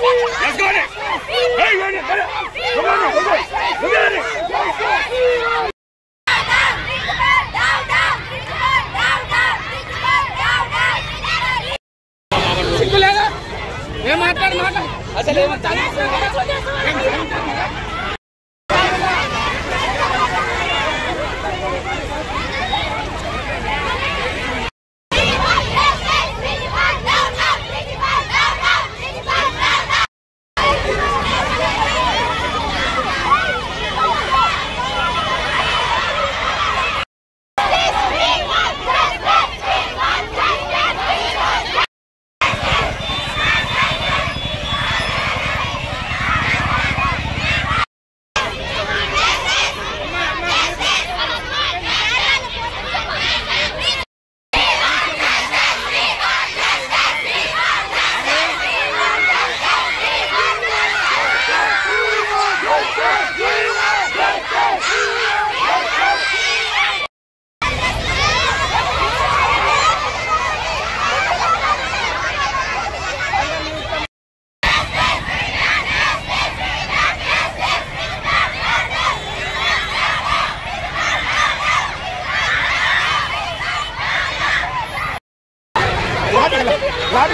Let's go there. Hey, run it. Come on. Look at it.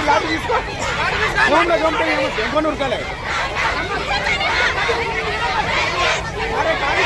लाठी इसको कौन ना जमते हैं वो कौन उड़ता है अरे गाड़ी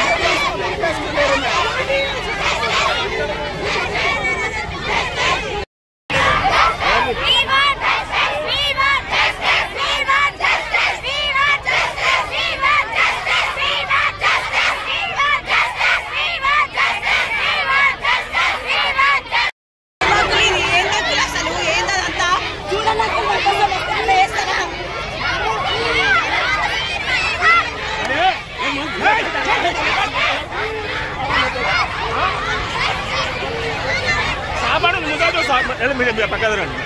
Mira, para acá adelante.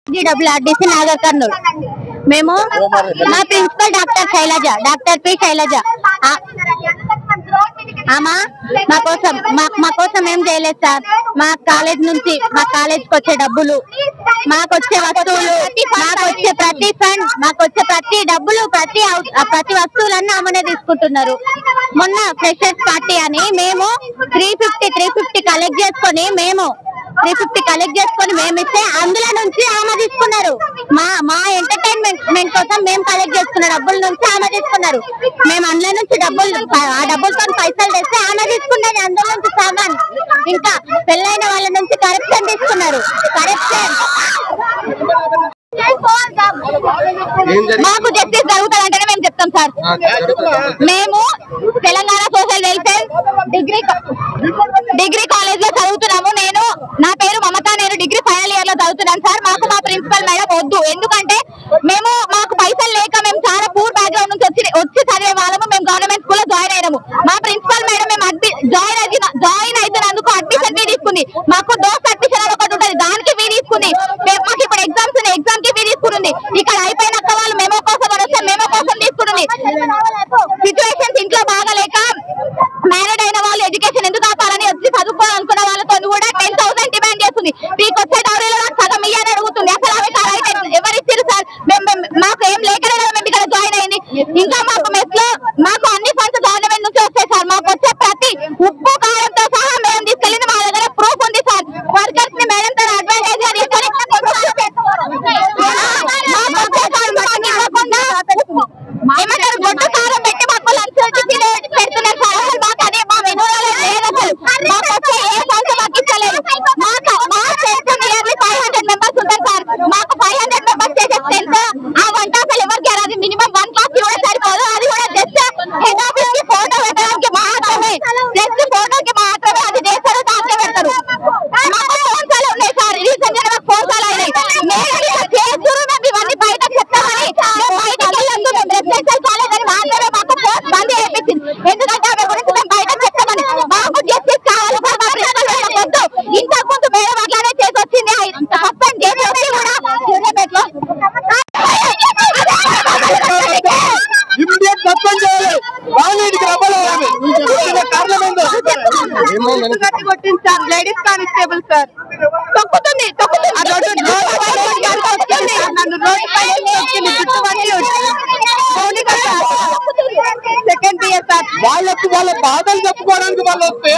GWRDC नागर कर्नूल మేము మా principal doctor Shailaja doctor P Shailaja ఆమా మా కోసం ఏం చేయలేదు సార్ మా కాలేజ్ నుంచి మా కాలేజ్కి వచ్చే డబ్బులు మాకు వచ్చే వస్తువులు మాకు వచ్చే ప్రతి ఫండ్ మాకు వచ్చే ప్రతి డబ్బులు ప్రతి వస్తువులన్నీ ఆమెనే తీసుకుంటున్నారు మొన్న ఫ్రెషర్స్ పార్టీ అని మేము 350 కలెక్ట్ చేసుకొని మేము 350 కలెక్ట్ చేసుకొని మేము ఇస్తే అందులో నుంచి ఆమె తీసుకున్నారు మా ఎంటర్టైన్మెంట్ కోసం మేము కలెక్ట్ చేసుకున్న డబ్బుల నుంచి ఆమె తీసుకున్నారు మేము అందులో నుంచి ఆ డబ్బులతో పైసలు తెస్తే ఆమె తీసుకున్నది అందులో నుంచి సామాన్ ఇంకా పెళ్ళైన వాళ్ళ నుంచి కరప్షన్ తీసుకున్నారు కరప్షన్ మాకు జస్టిస్ జరుగుతుందంటేనే మేము చెప్తాం సార్ మేము Telangana social welfare degree college లో చదువుతున్నాము నేను నా పేరు మమత నేను డిగ్రీ ఫైనల్ ఇయర్ లో చదువుతున్నాను సార్ మాకు మా ప్రిన్సిపల్ మేడం వద్దు ఎందుకంటే మాకు పైసలు లేక మేము చాలా పూర్ బ్యాక్గ్రౌండ్ నుంచి వచ్చి చదివే వాళ్ళము మేము గవర్నమెంట్ స్కూల్ లో జాయిన్ అయినాము మా ప్రిన్సిపల్ మేడం మేము జాయిన్ అవుతున్నందుకు అడ్మిషన్ ఫీ తీసుకుంది మాకు దోస్త్ అడ్మిషన్ అని ఒకటి ఉంటుంది దానికి ఫీ తీసుకుంది మాకు ఇప్పుడు ఎగ్జామ్స్ ఉన్నాయి ఎగ్జామ్ కి ఫీ తీసుకుంటుంది ఇక్కడ అయిపోయినాక వాళ్ళు మేమో కోసం వస్తే మేమో కోసం తీసుకుంటుంది సిచ్యువేషన్స్ ఇంట్లో బాగాలేక మ్యారీడ్ అయిన వాళ్ళు ఎడ్యుకేషన్ ఎందుకు ఆపాలని వచ్చి చదువుకోవాలనుకున్న వాళ్ళతో కూడా 10,000 డిమాండ్ చేస్తుంది మీకు వచ్చే డౌరీలో సగం ఇయ్యని అడుగుతుంది అసలు ఆమె ఎవరిచ్చారు సార్ మాకు ఏం లేకనే మేము ఇక్కడ జాయిన్ అయింది ఇంకా మాకు మెస్ లో మాకు అన్ని ఫండ్స్ గవర్నమెంట్ నుంచి వస్తాయి సార్ మాకు వచ్చే ప్రతి ఉప్పు కారంతో సహా మేము తీసుకెళ్ళింది మా దగ్గర ప్రూఫ్ ఉంది సార్ వర్కర్స్ ని మేడం తో అడ్వాంటేజ్ గా తీసుకొని ఏమంటారు గొడ్డు కారం పెట్టి మాకు లంచ్ పెడుతున్నారు సార్ మాకు అదే మా మెనూలో లేదు అసలు మాకు వచ్చే ఏ ఫండ్స్ మాకు ఇస్తలేదు మా స్టేషన్ నియర్లీ 500 మెంబర్స్ ఉంటారు సార్ మాకు 500 మెంబర్స్ చేసే స్ట్రెంత్ ఆ వంట అసలు ఎవరికి అది మినిమం 1 క్లాస్ కూడా సరిపోదు అది కూడా జస్ట్ హెడ్ ఆఫీస్ కి ఫోటో పెట్టడానికి మాత్రమే జస్ట్ ఫోటోకి మాత్రమే అది చేస్తారు దాంట్లో పెడతారు మాకు ఫోన్స్ అలా ఉన్నాయి సార్ రీసెంట్ గా మాకు ఫోన్స్ అలా అయినాయి మేము చేస్తున్నారు మేము ఇవన్నీ బయట చెప్తామని బయటకి వెళ్ళొద్దు మేము రెసిడెన్షియల్ కాలేజ్ అని మాత్రమే మాకు ఫోన్స్ బంద్ చేయించింది ఎందుకంటే ఆమె గురించి మేము బయట చెప్తామని మాకు జస్టిస్ కావాలి వద్దు ఇంతకు ముందు మేడం అట్లానే చేసి వచ్చింది సస్పెండ్ చేసి వచ్చి కూడా కొట్టింది సార్, లేడీస్ కానిస్టేబుల్ సార్. తొక్కుతుంది సెకండ్ ఇయర్ సార్. వాళ్ళ బాధలు చెప్పుకోవడానికి వాళ్ళు వస్తే